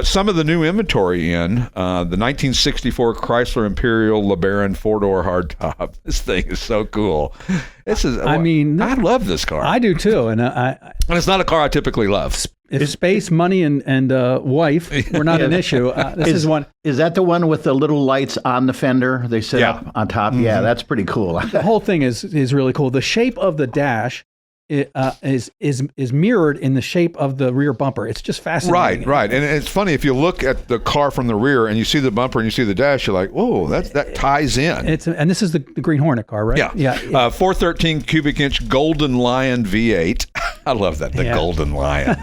Some of the new inventory in the 1964 Chrysler Imperial LeBaron 4-door hardtop. This thing is so cool. I love this car. I do too, and it's not a car I typically love. If space, money, and wife were not an issue, this is one. Is that the one with the little lights on the fender? They sit up on top. Mm-hmm. Yeah, that's pretty cool. The whole thing is really cool. The shape of the dash is mirrored in the shape of the rear bumper. It's just fascinating. Right. And it's funny, if you look at the car from the rear and you see the bumper and you see the dash, you're like, whoa, that ties in. And this is the Green Hornet car, right? Yeah. 413 cubic inch Golden Lion V8. I love that, the Golden Lion.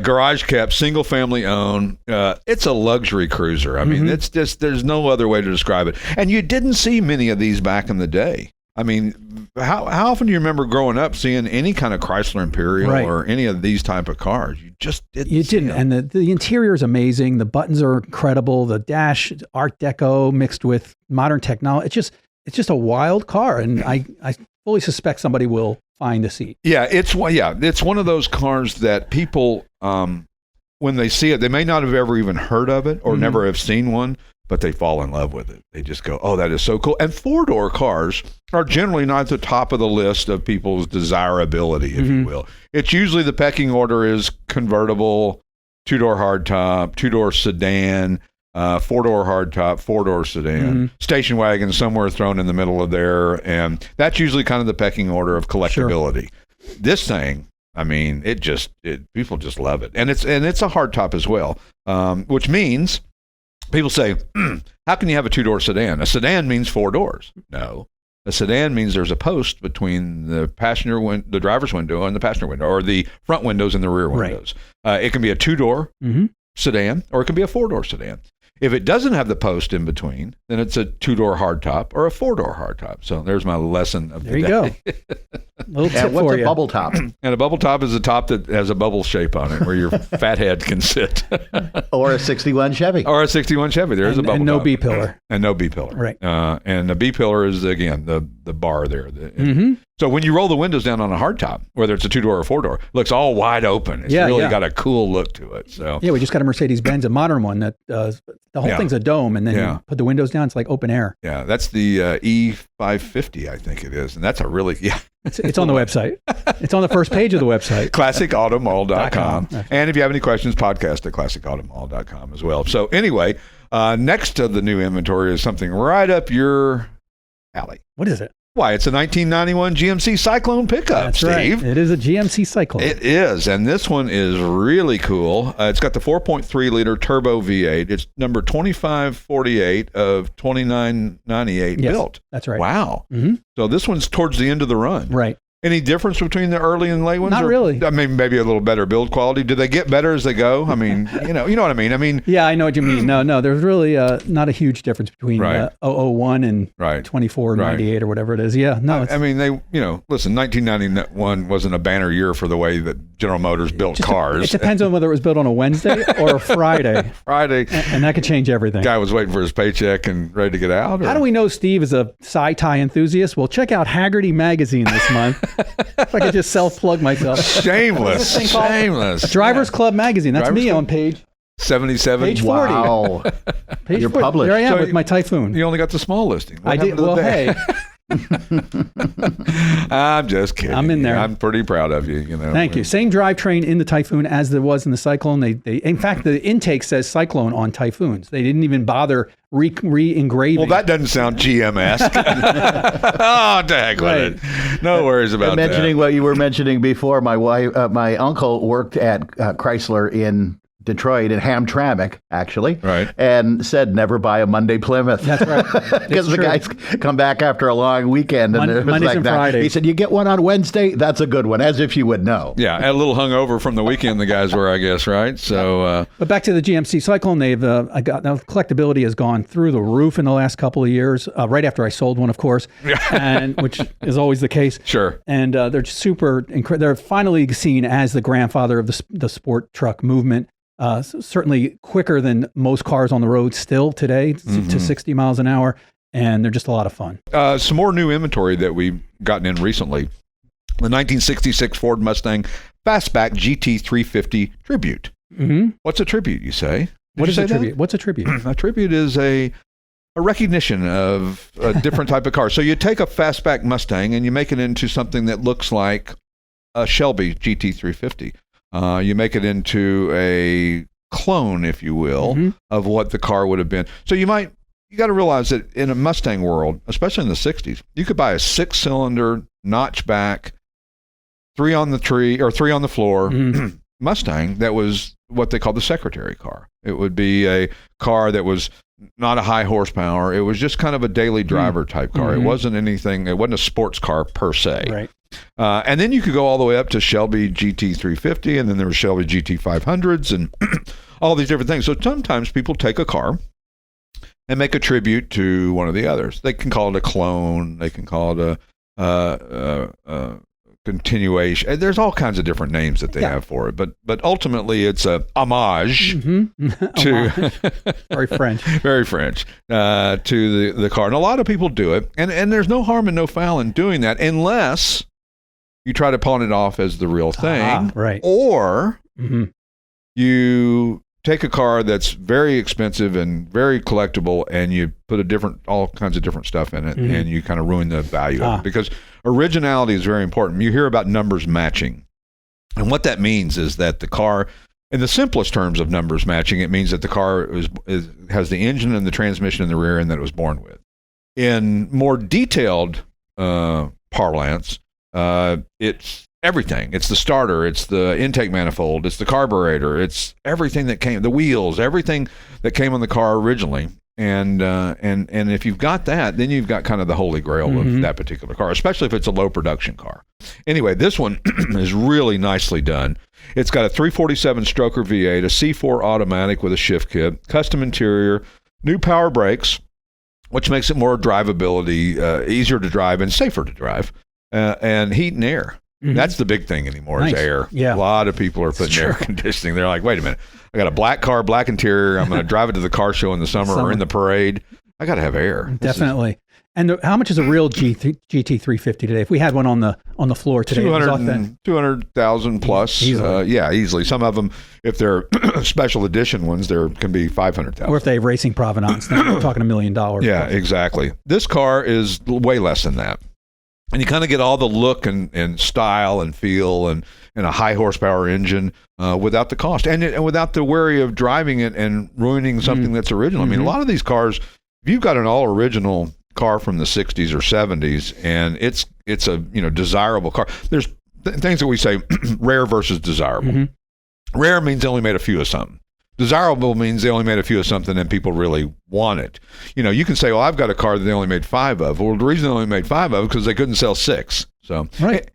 Garage cab, single family owned. It's a luxury cruiser. I mean, it's just, there's no other way to describe it. And you didn't see many of these back in the day. I mean, how often do you remember growing up seeing any kind of Chrysler Imperial or any of these type of cars? You just didn't. You didn't. And the interior is amazing. The buttons are incredible. The dash, Art Deco mixed with modern technology. It's just a wild car, and I fully suspect somebody will find a seat. Yeah, it's one of those cars that people, when they see it, they may not have ever even heard of it or never have seen one, but they fall in love with it. They just go, oh, that is so cool. And 4-door cars are generally not at the top of the list of people's desirability, if you will. It's usually the pecking order is convertible, 2-door hardtop, 2-door sedan, 4-door hardtop, 4-door sedan, station wagon somewhere thrown in the middle of there. And that's usually kind of the pecking order of collectability. Sure. This thing, I mean, people just love it. And it's a hardtop as well, which means people say, how can you have a 2-door sedan? A sedan means 4 doors. No. A sedan means there's a post between the the driver's window and the passenger window, or the front windows and the rear windows. Right. It can be a 2-door sedan, or it can be a 4-door sedan. If it doesn't have the post in between, then it's a 2-door hardtop or a 4-door hardtop. So there's my lesson of the day. There you go. Little tip what's for a you. bubble top? And a bubble top is a top that has a bubble shape on it where your fat head can sit. Or a 61 Chevy. Or a 61 Chevy. There's a bubble top. And no B-pillar. And no B-pillar. Right. And the B-pillar is, again, the bar there. So when you roll the windows down on a hardtop, whether it's a 2-door or 4-door, it looks all wide open. It's really got a cool look to it. So we just got a Mercedes-Benz, a modern one that the whole thing's a dome, and then you put the windows down, it's like open air. Yeah, that's the E550, I think it is. And that's a really, It's on the website. It's on the first page of the website. ClassicAutomall.com. And if you have any questions, podcast at ClassicAutomall.com as well. So anyway, next to the new inventory is something right up your alley. What is it? Why, it's a 1991 GMC Cyclone Pickup, That's Steve. Right. It is a GMC Cyclone. It is, and this one is really cool. It's got the 4.3-liter turbo V8. It's number 2548 of 2998 built. That's right. Wow. So this one's towards the end of the run. Right. Any difference between the early and late ones? Not really. I mean, maybe a little better build quality. Do they get better as they go? I mean, you know what I mean? Yeah, I know what you mean. No, there's really not a huge difference between 001 and 2498 or whatever it is. Yeah, no. I mean, listen, 1991 wasn't a banner year for the way that General Motors built cars. It depends on whether it was built on a Wednesday or a Friday. And that could change everything. Guy was waiting for his paycheck and ready to get out. How do we know Steve is a sci-tie enthusiast? Well, check out Haggerty Magazine this month. If I could just self-plug myself. Shameless. Drivers Club Magazine. That's me on page 77. Page 40. Wow. Page You're 40. published. There I am with my Typhoon. You only got the small listing. I did. Well, hey. I'm just kidding. I'm in there. I'm pretty proud of you. Thank you. Same drivetrain in the Typhoon as there was in the Cyclone. They in fact, the intake says Cyclone on Typhoons. They didn't even bother re-engraving. Well, that doesn't sound GM-esque. Oh, dang with it. No worries about that. Mentioning what you were mentioning before, my uncle worked at Chrysler in Detroit in Hamtramck, actually, and said never buy a Monday Plymouth. That's right. Because the guys come back after a long weekend and it was Mondays like and that. Fridays. He said, you get one on Wednesday, that's a good one, as if you would know. Yeah, a little hungover from the weekend the guys were, I guess, right? So, but back to the GMC Cyclone, now collectability has gone through the roof in the last couple of years, right after I sold one, of course, and which is always the case. Sure. And they're super incredible. They're finally seen as the grandfather of the sport truck movement. Certainly quicker than most cars on the road still today to 60 miles an hour, and they're just a lot of fun. Some more new inventory that we've gotten in recently. The 1966 Ford Mustang Fastback GT350 Tribute. What's a tribute, you say? What is a tribute? What's a tribute? A tribute is a recognition of a different type of car. So you take a Fastback Mustang and you make it into something that looks like a Shelby GT350. You make it into a clone, if you will, of what the car would have been. So you got to realize that in a Mustang world, especially in the 60s, you could buy a 6-cylinder notchback, 3 on the tree or 3 on the floor Mustang that was what they called the secretary car. It would be a car that was not a high horsepower. It was just kind of a daily driver type car. It wasn't anything. It wasn't a sports car per se. Right. And then you could go all the way up to Shelby GT350, and then there were Shelby GT500s and all these different things. So sometimes people take a car and make a tribute to one of the others. They can call it a clone. They can call it a continuation. There's all kinds of different names that they have for it, but ultimately it's a homage to very French, very French to the car. And a lot of people do it, and there's no harm and no foul in doing that unless you try to pawn it off as the real thing, right? Or you take a car that's very expensive and very collectible, and you put all kinds of different stuff in it, and you kind of ruin the value of it, because originality is very important. You hear about numbers matching, and what that means is that the car, in the simplest terms of numbers matching, it means that the car has the engine and the transmission in the rear end that it was born with. In more detailed parlance, it's everything. It's the starter, it's the intake manifold, it's the carburetor, it's everything that came, the wheels, everything that came on the car originally. And if you've got that, then you've got kind of the holy grail of that particular car, especially if it's a low production car. Anyway, this one is really nicely done. It's got a 347 stroker V8, a C4 automatic with a shift kit, custom interior, new power brakes, which makes it more drivability, easier to drive and safer to drive, and heat and air. That's the big thing anymore is air. Yeah. A lot of people are putting air conditioning. They're like, wait a minute, I got a black car, black interior. I'm going to drive it to the car show in the summer or in the parade. I got to have air. Definitely. And how much is a real GT350 today? If we had one on the floor today, 200,000 plus. Easily. Some of them, if they're special edition ones, there can be 500,000. Or if they have racing provenance, then we're talking $1 million. Yeah, exactly. This car is way less than that. And you kind of get all the look and style and feel and a high horsepower engine without the cost and without the worry of driving it and ruining something that's original. I mean, a lot of these cars, if you've got an all original car from the 60s or 70s and it's a desirable car, there's things that we say rare versus desirable. Rare means they only made a few of something. Desirable means they only made a few of something and people really want it. You can say, well, I've got a car that they only made 5 of. Well, the reason they only made 5 of is because they couldn't sell 6. So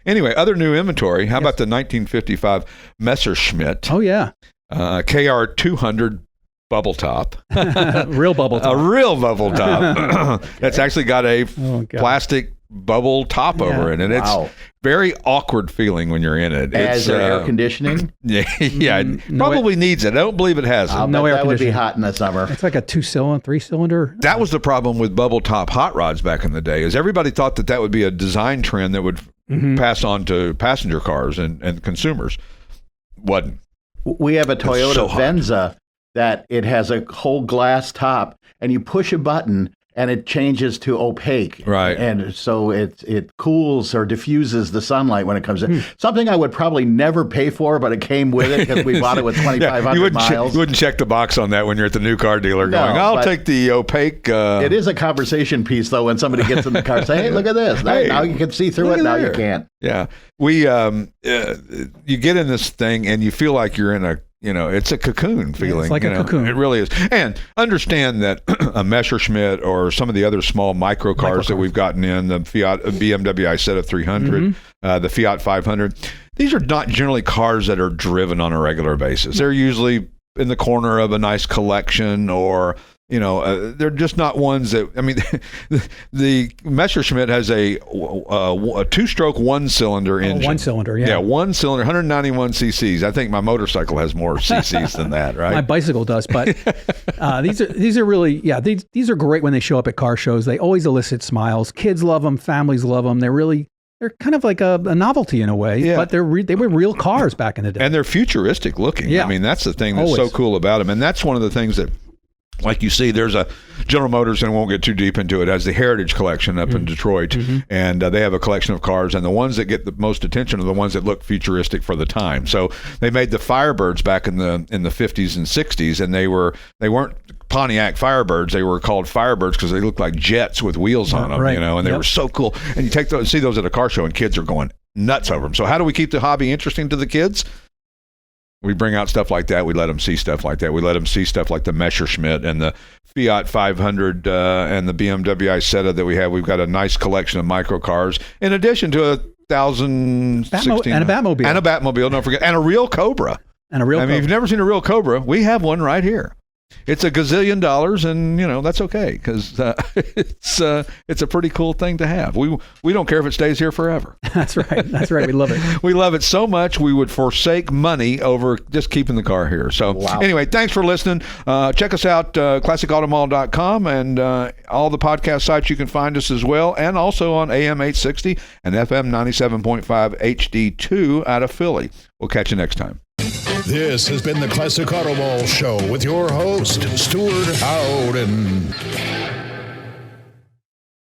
anyway, other new inventory. How about the 1955 Messerschmitt? Oh, yeah. KR 200 bubble top. Real bubble top. A real bubble top. That's actually got a plastic bubble top over it. And it's very awkward feeling when you're in it. As air conditioning? It probably needs it. I don't believe it has it. No air conditioning. That would be hot in the summer. It's like a 2-cylinder, 3-cylinder. That was the problem with bubble top hot rods back in the day, is everybody thought that would be a design trend that would pass on to passenger cars and consumers. Wasn't. We have a Toyota Venza that it has a whole glass top, and you push a button and it changes to opaque. Right. And so it cools or diffuses the sunlight when it comes in. Something I would probably never pay for, but it came with it because we bought it with 2,500 miles. You wouldn't check the box on that when you're at the new car dealer going, I'll take the opaque. It is a conversation piece, though, when somebody gets in the car and say, hey, look at this. Now you can see through it. Now you can't. Yeah. We, you get in this thing and you feel like you're in a, it's a cocoon feeling. It's like a cocoon. It really is. And understand that a Messerschmitt or some of the other small micro cars that we've gotten in, the Fiat BMW i7 300, the Fiat 500, these are not generally cars that are driven on a regular basis. They're usually in the corner of a nice collection or, they're just not ones that, the Messerschmitt has a 2-stroke 1-cylinder engine. 1-cylinder, yeah. Yeah, 1-cylinder, 191 cc's. I think my motorcycle has more cc's than that, right? My bicycle does, but these are really, these are great when they show up at car shows. They always elicit smiles. Kids love them, families love them. They're really they're kind of like a novelty in a way, but they were real cars back in the day. And they're futuristic looking. Yeah. I mean, that's the thing that's so cool about them. And that's one of the things that, like you see, there's a General Motors, and I won't get too deep into it, has the Heritage Collection up in Detroit. And they have a collection of cars, and the ones that get the most attention are the ones that look futuristic for the time. So they made the Firebirds back in the 50s and 60s, and they weren't Pontiac Firebirds. They were called Firebirds because they looked like jets with wheels on them, and they were so cool. And you see those at a car show, and kids are going nuts over them. So how do we keep the hobby interesting to the kids? We bring out stuff like that. We let them see stuff like that. We let them see stuff like the Messerschmitt and the Fiat 500 and the BMW Isetta that we have. We've got a nice collection of microcars, in addition to 1,016 and a Batmobile. And a Batmobile, don't forget. And a real Cobra. And a real Cobra. If you've never seen a real Cobra, we have one right here. It's $1 gazillion, and that's okay because it's a pretty cool thing to have. We don't care if it stays here forever. That's right. We love it. We love it so much we would forsake money over just keeping the car here. So anyway, thanks for listening. Check us out, classicautomall.com, and all the podcast sites you can find us as well, and also on AM 860 and FM 97.5 HD2 out of Philly. We'll catch you next time. This has been the Classic Auto Mall Show with your host, Stuart Howden.